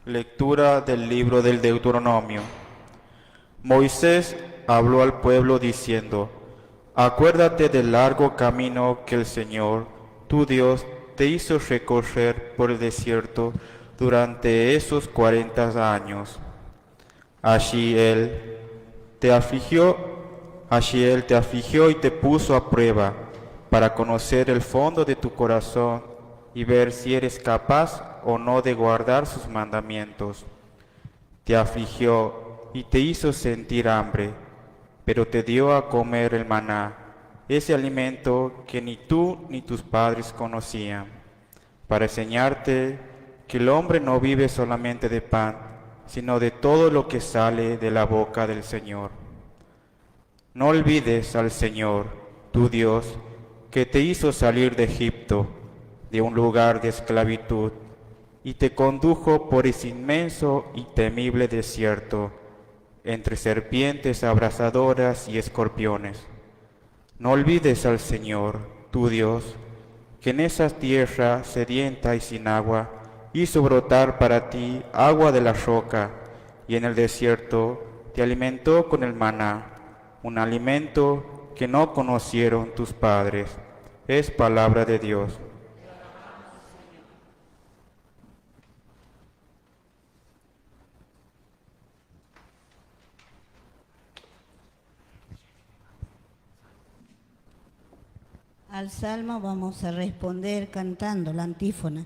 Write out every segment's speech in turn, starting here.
Lectura del libro del Deuteronomio. Moisés habló al pueblo diciendo: Acuérdate del largo camino que el Señor, tu Dios, te hizo recorrer por el desierto durante esos 40 años. Allí Él te afligió y te puso a prueba para conocer el fondo de tu corazón y ver si eres capaz o no de guardar sus mandamientos. Te afligió y te hizo sentir hambre, pero te dio a comer el maná, ese alimento que ni tú ni tus padres conocían, para enseñarte que el hombre no vive solamente de pan, sino de todo lo que sale de la boca del Señor. No olvides al Señor, tu Dios, que te hizo salir de Egipto, de un lugar de esclavitud, y te condujo por ese inmenso y temible desierto, entre serpientes abrasadoras y escorpiones. No olvides al Señor, tu Dios, que en esa tierra sedienta y sin agua hizo brotar para ti agua de la roca, y en el desierto te alimentó con el maná, un alimento que no conocieron tus padres. Es palabra de Dios. Al salmo vamos a responder cantando la antífona.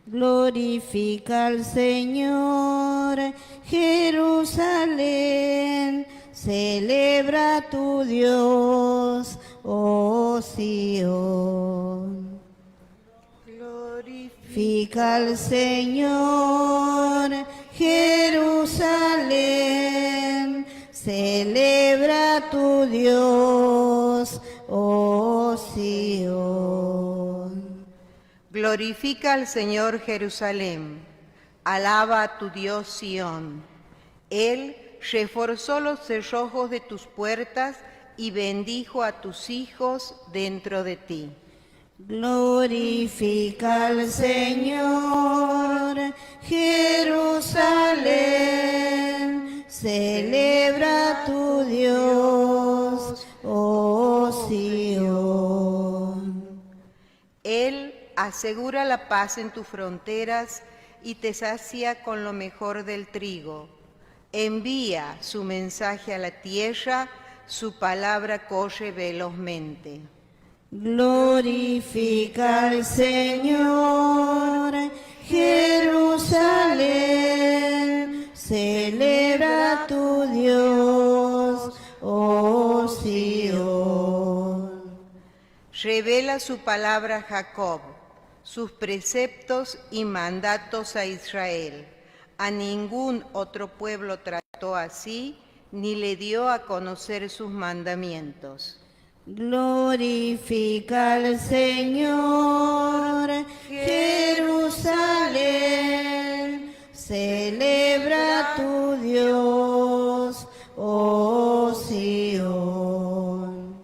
Glorifica al Señor, Jerusalén, celebra a tu Dios, oh Sión. Glorifica al Señor, Jerusalén, celebra a tu Dios, oh Sión. Glorifica al Señor Jerusalén, alaba a tu Dios Sión. Él reforzó los cerrojos de tus puertas y bendijo a tus hijos dentro de ti. Glorifica al Señor, Jerusalén, celebra a tu Dios, oh Sión. Él asegura la paz en tus fronteras y te sacia con lo mejor del trigo. Envía su mensaje a la tierra, su palabra corre velozmente. Glorifica al Señor, Jerusalén, celebra a tu Dios, oh Sión. Revela su palabra a Jacob, sus preceptos y mandatos a Israel. A ningún otro pueblo trató así, ni le dio a conocer sus mandamientos. Glorifica al Señor, Jerusalén, celebra a tu Dios, oh Sión.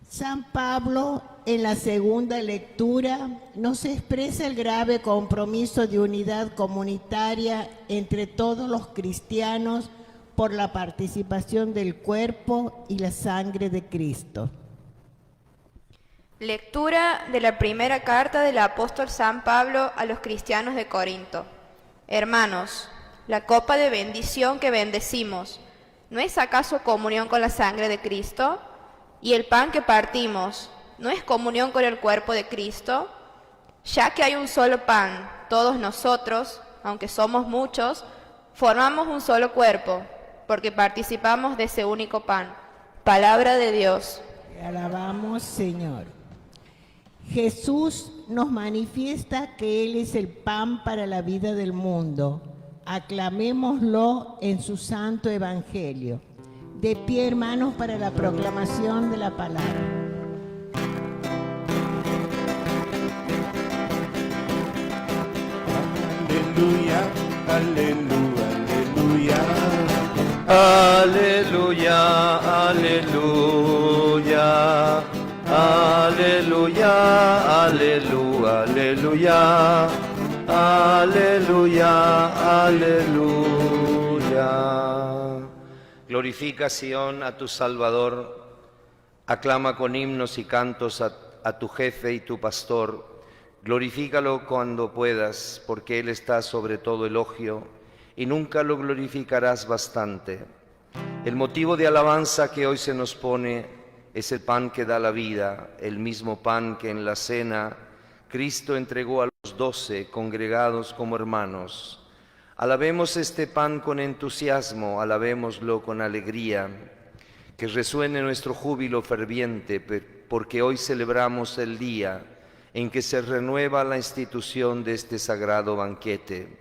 San Pablo, en la segunda lectura, nos expresa el grave compromiso de unidad comunitaria entre todos los cristianos por la participación del cuerpo y la sangre de Cristo. Lectura de la primera carta del apóstol San Pablo a los cristianos de Corinto. Hermanos, la copa de bendición que bendecimos, ¿no es acaso comunión con la sangre de Cristo? ¿Y el pan que partimos, no es comunión con el cuerpo de Cristo? Ya que hay un solo pan, todos nosotros, aunque somos muchos, formamos un solo cuerpo, porque participamos de ese único pan. Palabra de Dios. Te alabamos, Señor. Jesús nos manifiesta que Él es el pan para la vida del mundo. Aclamémoslo en su santo evangelio. De pie, hermanos, para la proclamación de la palabra. Aleluya, aleluya, aleluya. Aleluya, aleluya. Aleluya, aleluya, aleluya. Aleluya, aleluya. Glorificación a tu Salvador. Aclama con himnos y cantos a tu jefe y tu pastor. Glorifícalo cuando puedas, porque Él está sobre todo elogio, y nunca lo glorificarás bastante. El motivo de alabanza que hoy se nos pone es el pan que da la vida, el mismo pan que en la cena Cristo entregó a los 12 congregados como hermanos. Alabemos este pan con entusiasmo, alabémoslo con alegría, que resuene nuestro júbilo ferviente, porque hoy celebramos el día en que se renueva la institución de este sagrado banquete.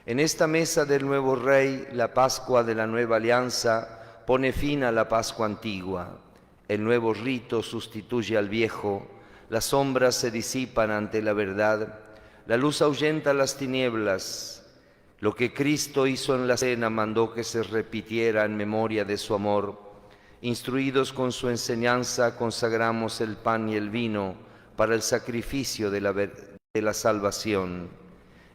En esta mesa del nuevo Rey, la Pascua de la nueva alianza pone fin a la Pascua antigua. El nuevo rito sustituye al viejo, las sombras se disipan ante la verdad, la luz ahuyenta las tinieblas. Lo que Cristo hizo en la cena mandó que se repitiera en memoria de su amor. Instruidos con su enseñanza, consagramos el pan y el vino para el sacrificio de la salvación.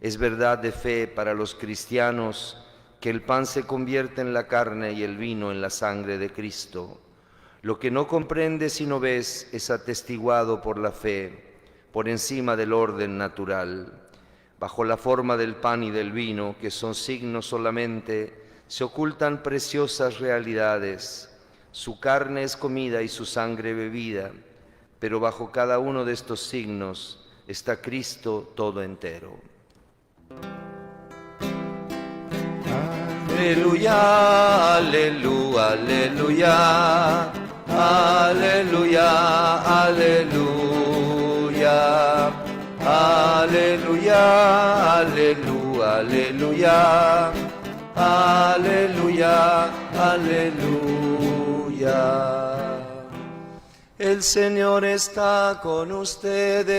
Es verdad de fe para los cristianos que el pan se convierte en la carne y el vino en la sangre de Cristo. Lo que no comprendes y no ves es atestiguado por la fe, por encima del orden natural. Bajo la forma del pan y del vino, que son signos solamente, se ocultan preciosas realidades. Su carne es comida y su sangre bebida, pero bajo cada uno de estos signos está Cristo todo entero. Aleluya, aleluya, aleluya, aleluya, aleluya, aleluya, aleluya, aleluya, aleluya. El Señor está con ustedes.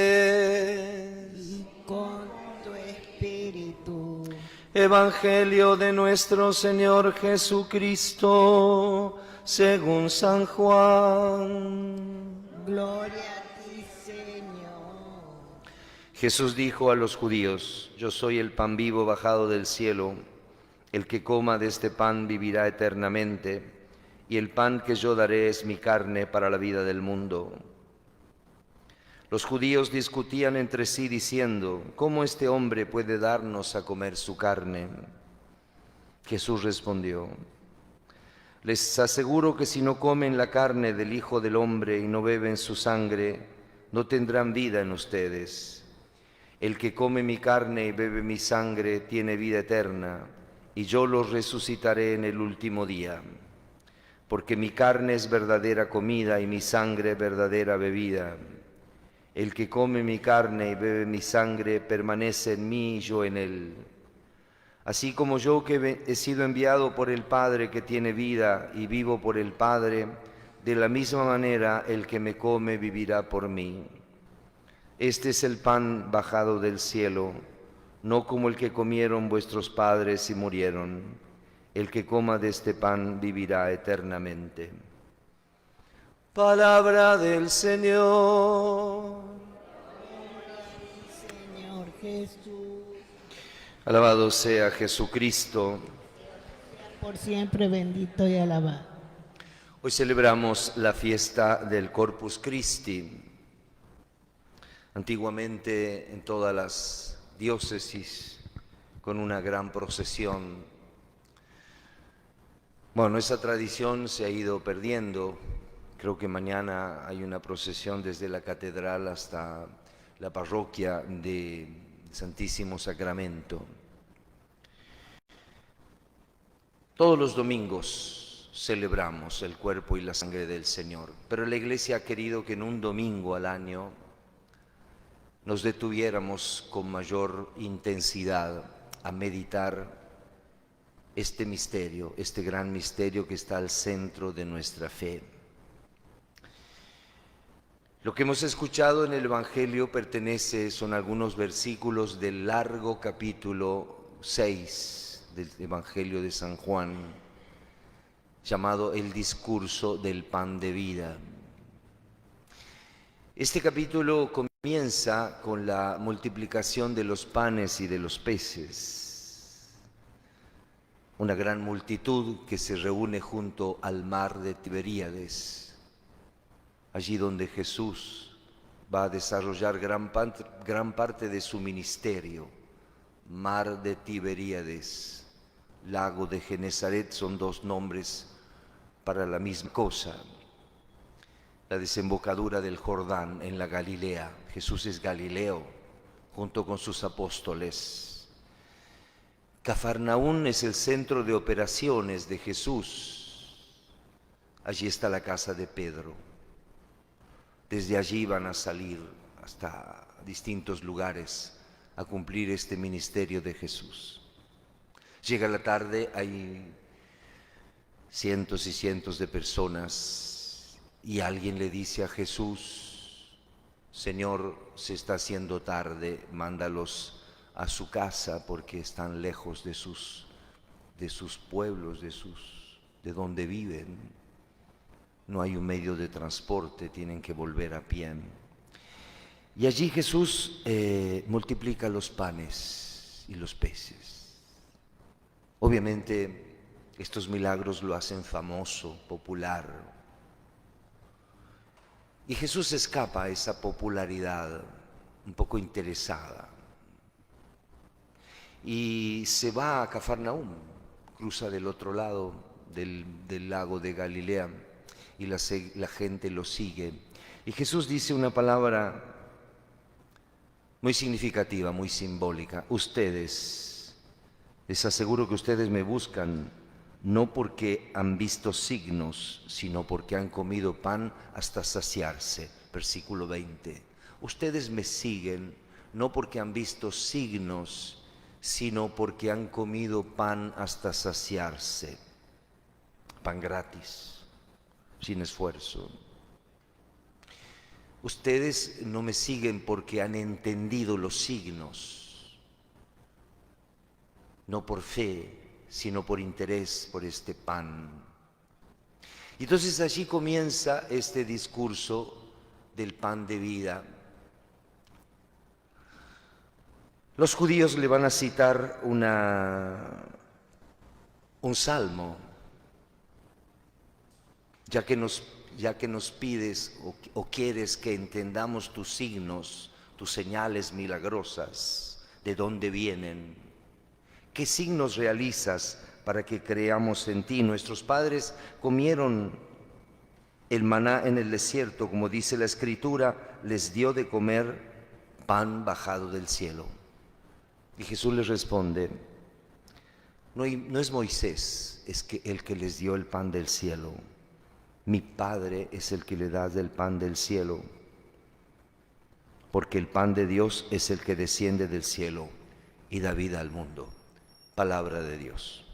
Con tu espíritu. Evangelio de nuestro Señor Jesucristo, según San Juan. Gloria a ti, Señor. Jesús dijo a los judíos: Yo soy el pan vivo bajado del cielo. El que coma de este pan vivirá eternamente, y el pan que yo daré es mi carne para la vida del mundo. Los judíos discutían entre sí diciendo: ¿Cómo este hombre puede darnos a comer su carne? Jesús respondió: Les aseguro que si no comen la carne del Hijo del Hombre y no beben su sangre, no tendrán vida en ustedes. El que come mi carne y bebe mi sangre tiene vida eterna, y yo los resucitaré en el último día. Porque mi carne es verdadera comida y mi sangre verdadera bebida. El que come mi carne y bebe mi sangre permanece en mí y yo en él. Así como yo que he sido enviado por el Padre que tiene vida y vivo por el Padre, de la misma manera el que me come vivirá por mí. Este es el pan bajado del cielo, no como el que comieron vuestros padres y murieron. El que coma de este pan vivirá eternamente. Palabra del Señor. Señor Jesús, Alabado sea Jesucristo. por siempre bendito y alabado. Hoy celebramos la fiesta del Corpus Christi. Antiguamente en todas las diócesis con una gran procesión. Bueno, esa tradición se ha ido perdiendo. Creo que mañana hay una procesión desde la catedral hasta la parroquia de Santísimo Sacramento. Todos los domingos celebramos el cuerpo y la sangre del Señor, pero la Iglesia ha querido que en un domingo al año nos detuviéramos con mayor intensidad a meditar este misterio, este gran misterio que está al centro de nuestra fe. Lo que hemos escuchado en el Evangelio son algunos versículos del largo capítulo 6 del Evangelio de San Juan, llamado el discurso del pan de vida. Este capítulo comienza Comienza con la multiplicación de los panes y de los peces. Una gran multitud que se reúne junto al mar de Tiberíades, allí donde Jesús va a desarrollar gran parte de su ministerio. Mar de Tiberíades, lago de Genesaret son dos nombres para la misma cosa. La desembocadura del Jordán en la Galilea. Jesús es Galileo junto con sus apóstoles. Cafarnaún es el centro de operaciones de Jesús. Allí está la casa de Pedro. Desde allí van a salir hasta distintos lugares a cumplir este ministerio de Jesús. Llega la tarde, hay cientos y cientos de personas y alguien le dice a Jesús: Señor, se está haciendo tarde, mándalos a su casa porque están lejos de sus pueblos, de donde viven. No hay un medio de transporte, tienen que volver a pie. Y allí Jesús multiplica los panes y los peces. Obviamente estos milagros lo hacen famoso, popular. Y Jesús escapa a esa popularidad un poco interesada y se va a Cafarnaúm, cruza del otro lado del lago de Galilea y la gente lo sigue. Y Jesús dice una palabra muy significativa, muy simbólica: ustedes, les aseguro que ustedes me buscan no porque han visto signos, sino porque han comido pan hasta saciarse. Versículo 20. Ustedes me siguen no porque han visto signos, sino porque han comido pan hasta saciarse. Pan gratis, sin esfuerzo. Ustedes no me siguen porque han entendido los signos, no por fe, sino por interés por este pan. Y entonces allí comienza este discurso del pan de vida. Los judíos le van a citar un salmo, ya que nos pides o quieres que entendamos tus signos, tus señales milagrosas, de dónde vienen. ¿Qué signos realizas para que creamos en ti? Nuestros padres comieron el maná en el desierto, como dice la Escritura, les dio de comer pan bajado del cielo. Y Jesús les responde: no es Moisés el que les dio el pan del cielo. Mi Padre es el que le da del pan del cielo, porque el pan de Dios es el que desciende del cielo y da vida al mundo. Palabra de Dios.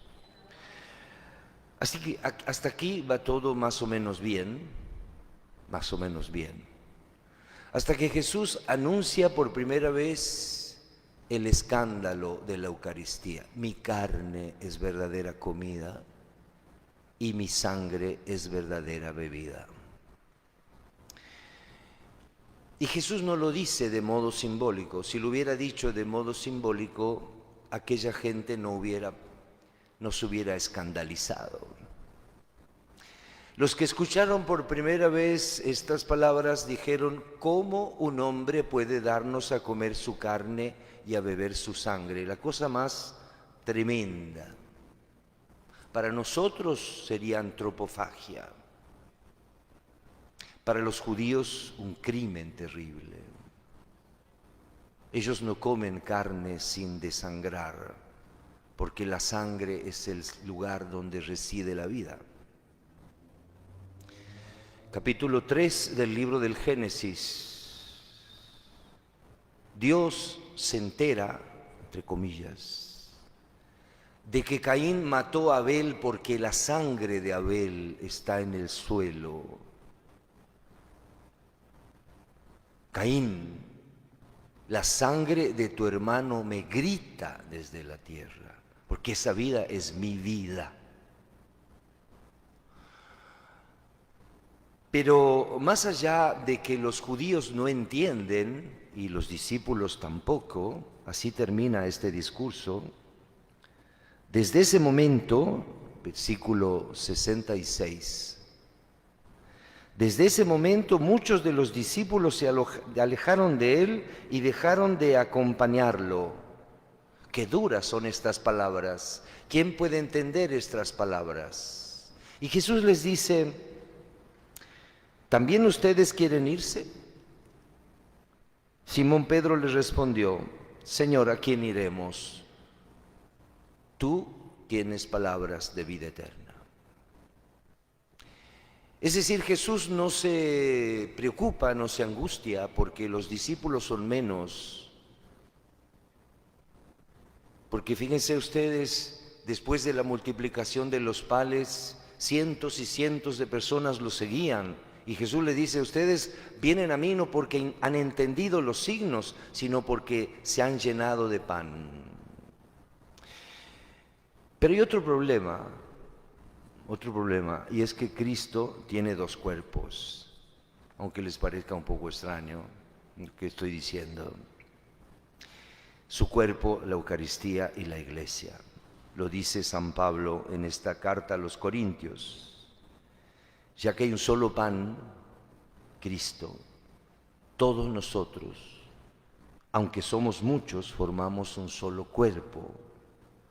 Así que hasta aquí va todo más o menos bien, hasta que Jesús anuncia por primera vez el escándalo de la Eucaristía. Mi carne es verdadera comida y mi sangre es verdadera bebida. Y Jesús no lo dice de modo simbólico. Si lo hubiera dicho de modo simbólico, aquella gente no se hubiera escandalizado. Los que escucharon por primera vez estas palabras dijeron: ¿cómo un hombre puede darnos a comer su carne y a beber su sangre? La cosa más tremenda. Para nosotros sería antropofagia. Para los judíos un crimen terrible. Ellos no comen carne sin desangrar, porque la sangre es el lugar donde reside la vida. Capítulo 3 del libro del Génesis. Dios se entera, entre comillas, de que Caín mató a Abel porque la sangre de Abel está en el suelo. Caín, la sangre de tu hermano me grita desde la tierra, porque esa vida es mi vida. Pero más allá de que los judíos no entienden, y los discípulos tampoco, así termina este discurso, desde ese momento, versículo 66, desde ese momento muchos de los discípulos se alejaron de él y dejaron de acompañarlo. Qué duras son estas palabras. ¿Quién puede entender estas palabras? Y Jesús les dice, ¿también ustedes quieren irse? Simón Pedro les respondió, Señor, ¿a quién iremos? Tú tienes palabras de vida eterna. Es decir, Jesús no se preocupa, no se angustia porque los discípulos son menos. Porque fíjense ustedes, después de la multiplicación de los panes, cientos y cientos de personas lo seguían. Y Jesús le dice, ustedes vienen a mí no porque han entendido los signos, sino porque se han llenado de pan. Pero hay otro problema, y es que Cristo tiene dos cuerpos, aunque les parezca un poco extraño lo que estoy diciendo. Su cuerpo, la Eucaristía y la Iglesia. Lo dice San Pablo en esta carta a los Corintios. Ya que hay un solo pan, Cristo, todos nosotros, aunque somos muchos, formamos un solo cuerpo,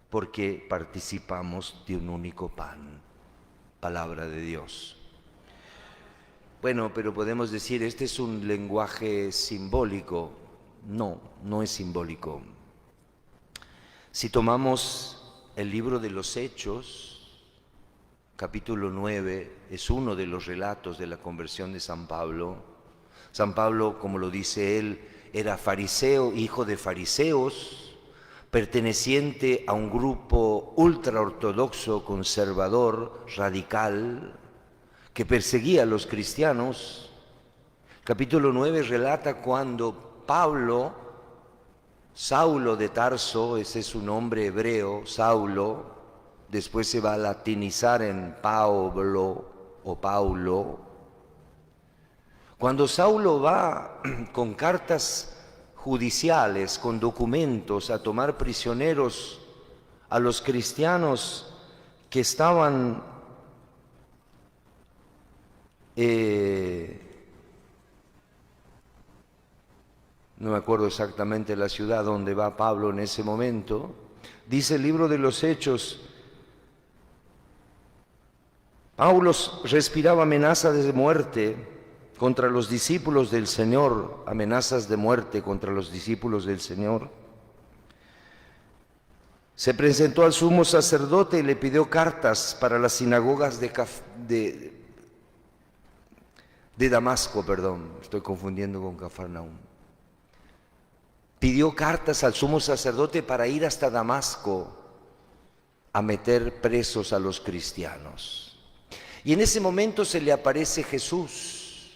porque participamos de un único pan, palabra de Dios. Bueno, pero podemos decir, este es un lenguaje simbólico. No, no es simbólico. Si tomamos el libro de los Hechos, capítulo 9, es uno de los relatos de la conversión de San Pablo. San Pablo, como lo dice él, era fariseo, hijo de fariseos, perteneciente a un grupo ultraortodoxo, conservador, radical, que perseguía a los cristianos. Capítulo 9 relata cuando Pablo, Saulo de Tarso, ese es su nombre hebreo, Saulo, después se va a latinizar en Pablo o Paulo. Cuando Saulo va con cartas judiciales, con documentos, a tomar prisioneros a los cristianos que estaban no me acuerdo exactamente la ciudad donde va Pablo en ese momento, dice el libro de los Hechos, Pablo respiraba amenazas de muerte contra los discípulos del Señor, amenazas de muerte contra los discípulos del Señor. Se presentó al sumo sacerdote y le pidió cartas para las sinagogas de Damasco, estoy confundiendo con Cafarnaúm. Pidió cartas al sumo sacerdote para ir hasta Damasco a meter presos a los cristianos. Y en ese momento se le aparece Jesús.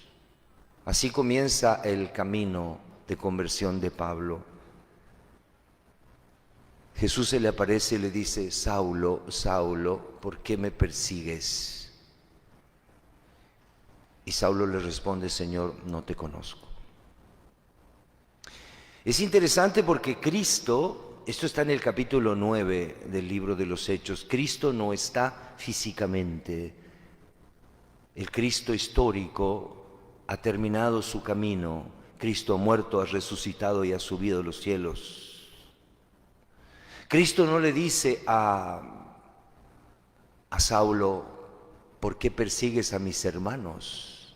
Así comienza el camino de conversión de Pablo. Jesús se le aparece y le dice, Saulo, Saulo, ¿por qué me persigues? Y Saulo le responde, Señor, no te conozco. Es interesante porque Cristo, esto está en el capítulo 9 del libro de los Hechos, Cristo no está físicamente. El Cristo histórico ha terminado su camino. Cristo ha muerto, ha resucitado y ha subido a los cielos. Cristo no le dice a Saulo, ¿por qué persigues a mis hermanos?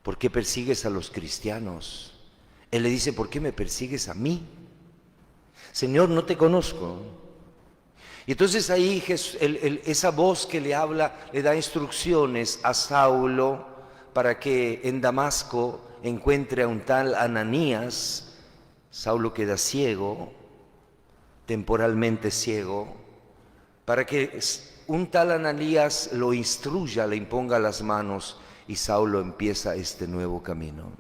¿Por qué persigues a los cristianos? Él le dice, ¿por qué me persigues a mí? Señor, no te conozco. Y entonces ahí esa voz que le habla le da instrucciones a Saulo para que en Damasco encuentre a un tal Ananías. Saulo queda ciego, temporalmente ciego, para que un tal Ananías lo instruya, le imponga las manos y Saulo empieza este nuevo camino.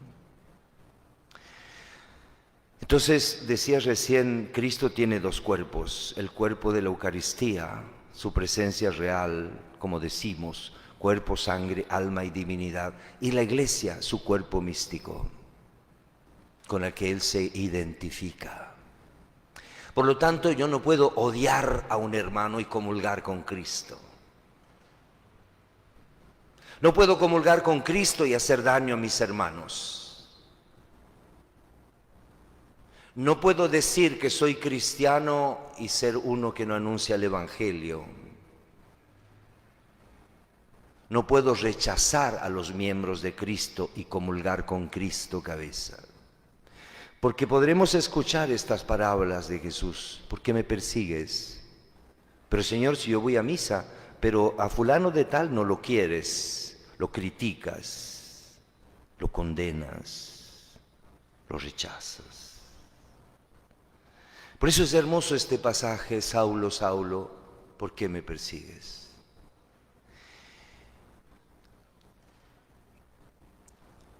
Entonces, decía recién, Cristo tiene dos cuerpos, el cuerpo de la Eucaristía, su presencia real, como decimos, cuerpo, sangre, alma y divinidad, y la Iglesia, su cuerpo místico, con el que Él se identifica. Por lo tanto, yo no puedo odiar a un hermano y comulgar con Cristo. No puedo comulgar con Cristo y hacer daño a mis hermanos. No puedo decir que soy cristiano y ser uno que no anuncia el Evangelio. No puedo rechazar a los miembros de Cristo y comulgar con Cristo cabeza. Porque podremos escuchar estas parábolas de Jesús. ¿Por qué me persigues? Pero Señor, si yo voy a misa, pero a fulano de tal no lo quieres, lo criticas, lo condenas, lo rechazas. Por eso es hermoso este pasaje: Saulo, Saulo, ¿por qué me persigues?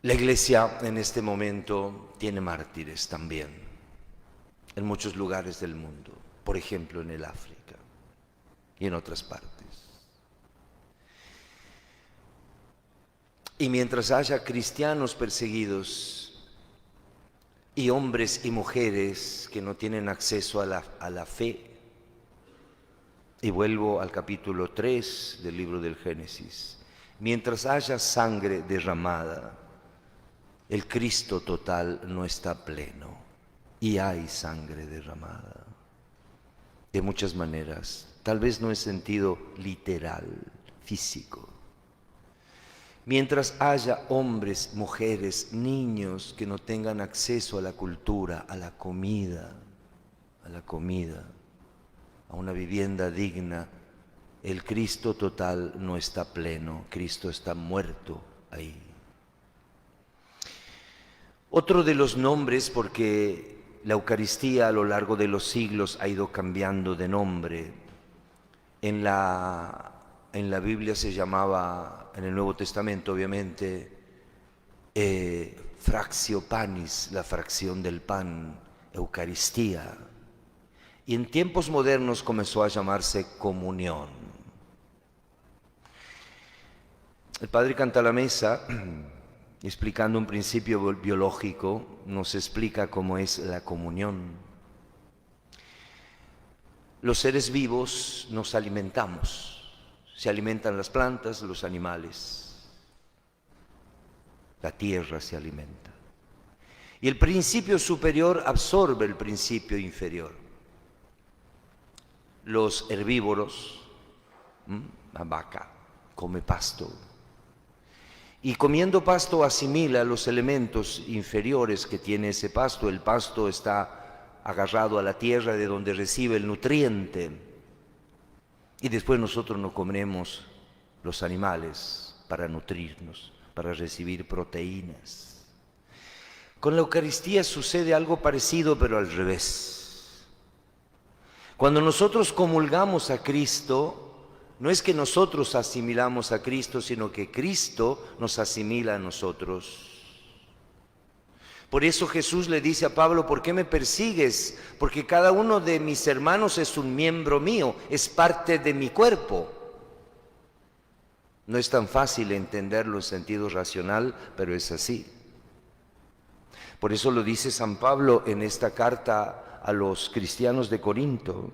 La Iglesia en este momento tiene mártires también, en muchos lugares del mundo, por ejemplo en el África y en otras partes. Y mientras haya cristianos perseguidos y hombres y mujeres que no tienen acceso a la fe, y vuelvo al capítulo 3 del libro del Génesis, mientras haya sangre derramada, el Cristo total no está pleno, y hay sangre derramada de muchas maneras, tal vez no en sentido literal, físico. Mientras haya hombres, mujeres, niños que no tengan acceso a la cultura, a la comida, a una vivienda digna, el Cristo total no está pleno, Cristo está muerto ahí. Otro de los nombres, porque la Eucaristía a lo largo de los siglos ha ido cambiando de nombre. En la Biblia se llamaba, en el Nuevo Testamento obviamente, fractio panis, la fracción del pan, Eucaristía. Y en tiempos modernos comenzó a llamarse comunión. El Padre Cantalamessa, explicando un principio biológico, nos explica cómo es la comunión. Los seres vivos nos alimentamos, se alimentan las plantas, los animales, la tierra se alimenta. Y el principio superior absorbe el principio inferior. Los herbívoros, la vaca come pasto, y comiendo pasto asimila los elementos inferiores que tiene ese pasto. El pasto está agarrado a la tierra de donde recibe el nutriente. Y después nosotros nos comemos los animales para nutrirnos, para recibir proteínas. Con la Eucaristía sucede algo parecido, pero al revés. Cuando nosotros comulgamos a Cristo, no es que nosotros asimilamos a Cristo, sino que Cristo nos asimila a nosotros. Por eso Jesús le dice a Pablo: ¿por qué me persigues? Porque cada uno de mis hermanos es un miembro mío, es parte de mi cuerpo. No es tan fácil entenderlo en sentido racional, pero es así. Por eso lo dice San Pablo en esta carta a los cristianos de Corinto: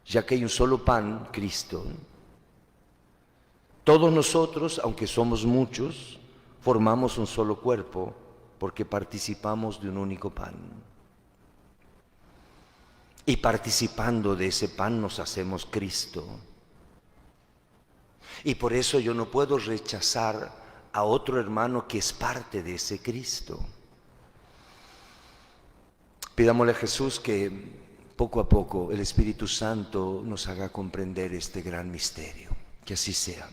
ya que hay un solo pan, Cristo, todos nosotros, aunque somos muchos, formamos un solo cuerpo, porque participamos de un único pan. Y participando de ese pan nos hacemos Cristo. Y por eso yo no puedo rechazar a otro hermano que es parte de ese Cristo. Pidámosle a Jesús que poco a poco el Espíritu Santo nos haga comprender este gran misterio. Que así sea.